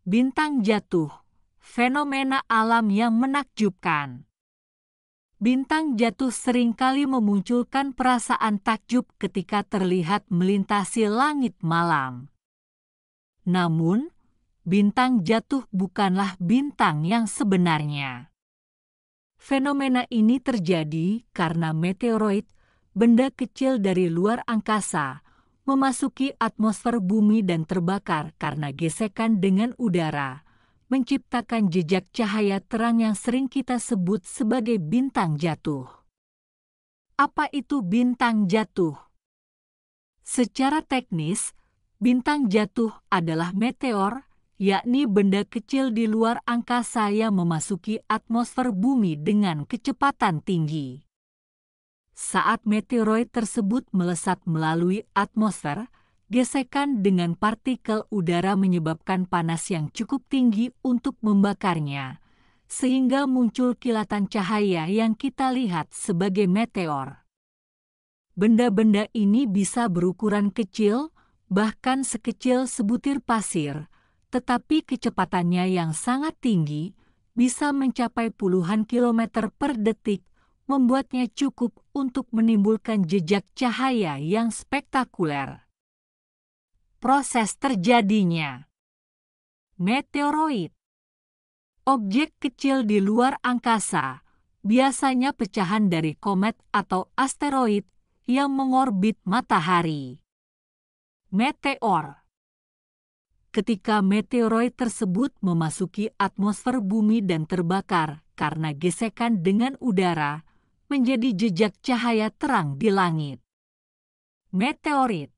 Bintang jatuh, fenomena alam yang menakjubkan. Bintang jatuh seringkali memunculkan perasaan takjub ketika terlihat melintasi langit malam. Namun, bintang jatuh bukanlah bintang yang sebenarnya. Fenomena ini terjadi karena meteoroid, benda kecil dari luar angkasa, memasuki atmosfer bumi dan terbakar karena gesekan dengan udara, menciptakan jejak cahaya terang yang sering kita sebut sebagai bintang jatuh. Apa itu bintang jatuh? Secara teknis, bintang jatuh adalah meteor, yakni benda kecil di luar angkasa yang memasuki atmosfer bumi dengan kecepatan tinggi. Saat meteoroid tersebut melesat melalui atmosfer, gesekan dengan partikel udara menyebabkan panas yang cukup tinggi untuk membakarnya, sehingga muncul kilatan cahaya yang kita lihat sebagai meteor. Benda-benda ini bisa berukuran kecil, bahkan sekecil sebutir pasir, tetapi kecepatannya yang sangat tinggi bisa mencapai puluhan kilometer per detik, membuatnya cukup untuk menimbulkan jejak cahaya yang spektakuler. Proses terjadinya. Meteoroid. Objek kecil di luar angkasa, biasanya pecahan dari komet atau asteroid yang mengorbit matahari. Meteor. Ketika meteoroid tersebut memasuki atmosfer bumi dan terbakar karena gesekan dengan udara, menjadi jejak cahaya terang di langit. Meteorit.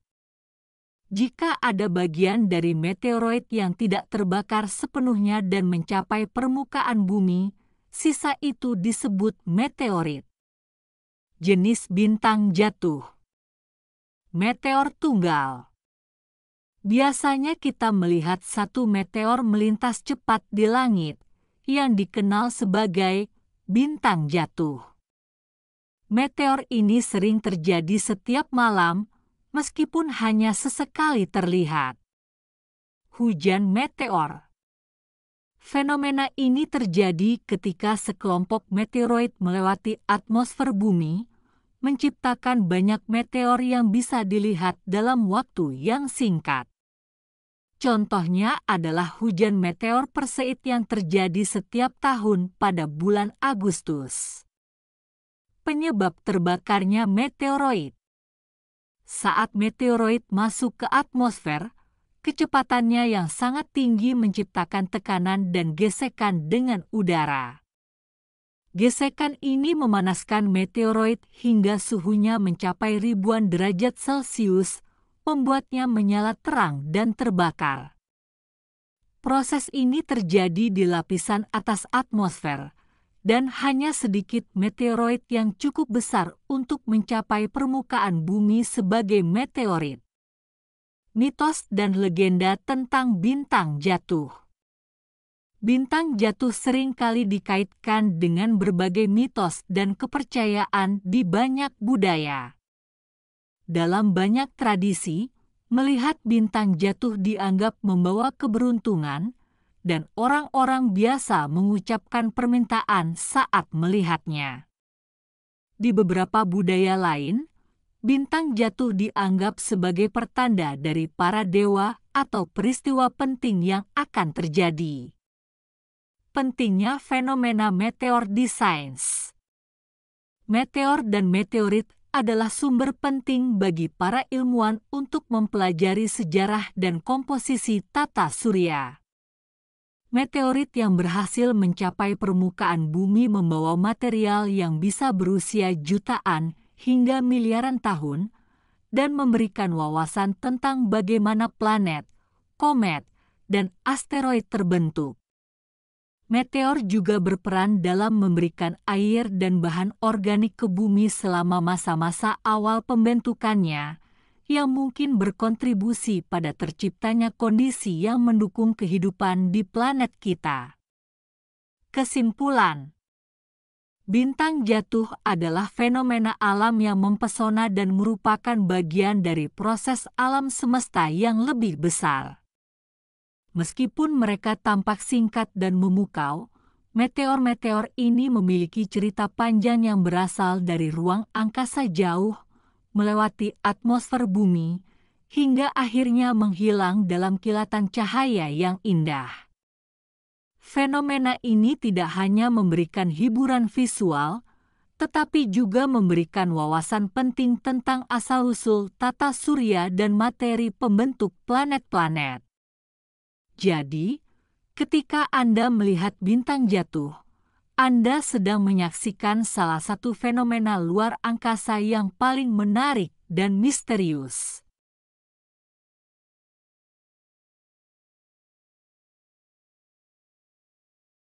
Jika ada bagian dari meteoroid yang tidak terbakar sepenuhnya dan mencapai permukaan bumi, sisa itu disebut meteorit. Jenis bintang jatuh. Meteor tunggal. Biasanya kita melihat satu meteor melintas cepat di langit, yang dikenal sebagai bintang jatuh. Meteor ini sering terjadi setiap malam, meskipun hanya sesekali terlihat. Hujan meteor. Fenomena ini terjadi ketika sekelompok meteoroid melewati atmosfer bumi, menciptakan banyak meteor yang bisa dilihat dalam waktu yang singkat. Contohnya adalah hujan meteor Perseid yang terjadi setiap tahun pada bulan Agustus. Penyebab terbakarnya meteoroid. Saat meteoroid masuk ke atmosfer, kecepatannya yang sangat tinggi menciptakan tekanan dan gesekan dengan udara. Gesekan ini memanaskan meteoroid hingga suhunya mencapai ribuan derajat Celcius, membuatnya menyala terang dan terbakar. Proses ini terjadi di lapisan atas atmosfer, dan hanya sedikit meteoroid yang cukup besar untuk mencapai permukaan bumi sebagai meteorit. Mitos dan legenda tentang bintang jatuh. Bintang jatuh seringkali dikaitkan dengan berbagai mitos dan kepercayaan di banyak budaya. Dalam banyak tradisi, melihat bintang jatuh dianggap membawa keberuntungan, dan orang-orang biasa mengucapkan permintaan saat melihatnya. Di beberapa budaya lain, bintang jatuh dianggap sebagai pertanda dari para dewa atau peristiwa penting yang akan terjadi. Pentingnya fenomena meteor di sains. Meteor dan meteorit adalah sumber penting bagi para ilmuwan untuk mempelajari sejarah dan komposisi tata surya. Meteorit yang berhasil mencapai permukaan bumi membawa material yang bisa berusia jutaan hingga miliaran tahun dan memberikan wawasan tentang bagaimana planet, komet, dan asteroid terbentuk. Meteor juga berperan dalam memberikan air dan bahan organik ke bumi selama masa-masa awal pembentukannya, yang mungkin berkontribusi pada terciptanya kondisi yang mendukung kehidupan di planet kita. Kesimpulan. Bintang jatuh adalah fenomena alam yang mempesona dan merupakan bagian dari proses alam semesta yang lebih besar. Meskipun mereka tampak singkat dan memukau, meteor-meteor ini memiliki cerita panjang yang berasal dari ruang angkasa jauh, melewati atmosfer bumi, hingga akhirnya menghilang dalam kilatan cahaya yang indah. Fenomena ini tidak hanya memberikan hiburan visual, tetapi juga memberikan wawasan penting tentang asal-usul tata surya dan materi pembentuk planet-planet. Jadi, ketika Anda melihat bintang jatuh, Anda sedang menyaksikan salah satu fenomena luar angkasa yang paling menarik dan misterius.